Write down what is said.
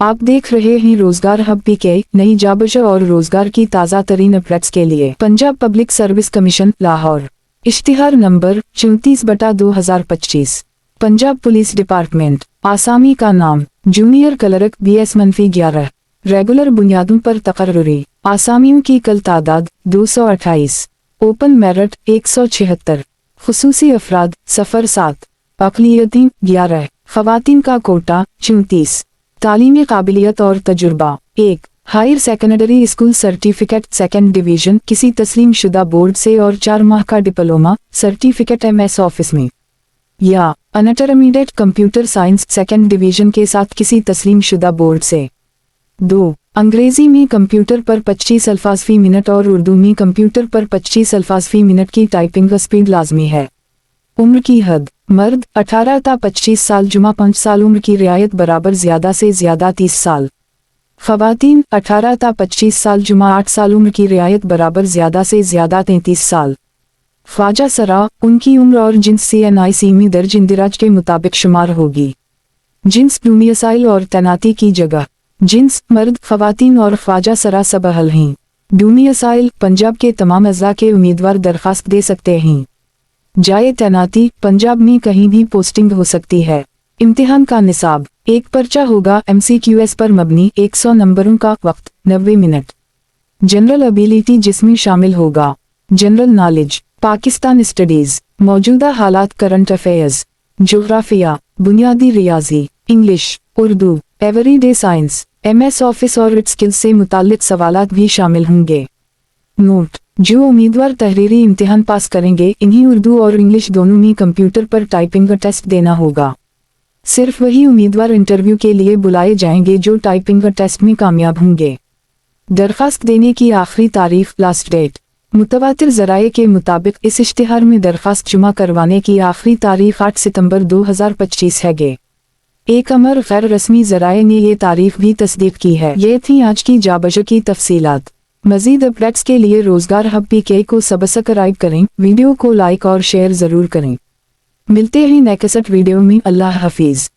आप देख रहे हैं रोजगार हब PK, नई जाबशा और रोजगार की ताज़ा तरीन अपडेट्स के लिए। Punjab public service commission Lahore, इश्तिहार नंबर 34/2025। पंजाब पुलिस डिपार्टमेंट, आसामी का नाम जूनियर क्लर्क BS-11, रेगुलर बुनियादों पर तकर्रुरी, आसामियों की कल तादाद 228, ओपन मेरिट 176, खुसूसी अफराद सफ़र 7, अक़लियती 11, ख़वातीन का कोटा 34, तालीमी काबिलियत और तजुर्बा 1, higher secondary school certificate 2nd division किसी तस्लीम शुदा बोर्ड से और 4 माह का डिप्लोमा सर्टिफिकेट MS ऑफिस में, या intermediate computer science 2nd division के साथ किसी तस्लीम शुदा बोर्ड से। 2, अंग्रेजी में कंप्यूटर पर 25 अल्फाज फी मिनट और उर्दू में कंप्यूटर पर 25 अल्फाज फी मिनट की टाइपिंग स्पीड लाजमी है। उम्र की हद, मर्द 18 ता 25 साल जुमा 5 साल, उम्र की रियायत बराबर ज़्यादा से ज़्यादा 30 साल। ख़वातीन 18 ता 25 साल जुमा 8 साल, उम्र की रियायत बराबर ज़्यादा से ज़्यादा 33 साल। ख्वाजा सरा, उनकी उम्र और जिन्स CNIC में दर्ज इंदिराज के मुताबिक शुमार होगी। जिन्स डोमिसाइल और तैनाती की जगह, जिन्स मर्द ख़वातीन और ख्वाजा सरा सब अहल हैं। डोमिसाइल पंजाब के तमाम अज़ला के उम्मीदवार दरख्वास्त दे सकते हैं। जाए तैनाती पंजाब में कहीं भी पोस्टिंग हो सकती है। इम्तिहान का निसाब, एक पर्चा होगा MCQS पर मबनी, 100 नंबरों का, वक्त 90 मिनट। जनरल एबिलिटी जिसमें शामिल होगा जनरल नॉलेज, पाकिस्तान स्टडीज़, मौजूदा हालात करंट अफेयर्स, जोग्राफिया, बुनियादी रियाजी, English, Urdu, everyday science, MS office और इट्स स्किल्स से मुताल्लिक सवालात भी शामिल होंगे। नोट, जो उम्मीदवार तहरीरी इम्तिहान पास करेंगे इन्हें उर्दू और इंग्लिश दोनों में कंप्यूटर पर टाइपिंग का टेस्ट देना होगा। सिर्फ वही उम्मीदवार इंटरव्यू के लिए बुलाए जाएंगे जो टाइपिंग का टेस्ट में कामयाब होंगे। दरख्वास्त देने की आखिरी तारीख, लास्ट डेट। मुतवातिर ज़राए के मुताबिक इस इश्तिहार में दरख्वास्त जमा करवाने की आखिरी तारीख 8 सितंबर 2025 है गे। एक अमर गैर रस्मी ज़राए ने ये तारीख भी तस्दीक की है। ये थी आज की जाबशा की तफसीलात। मज़ीद अपडेट्स के लिए रोजगार हब PK को सब्सक्राइब करें, वीडियो को लाइक और शेयर ज़रूर करें। मिलते हैं नेक्स्ट वीडियो में। अल्लाह हाफिज़।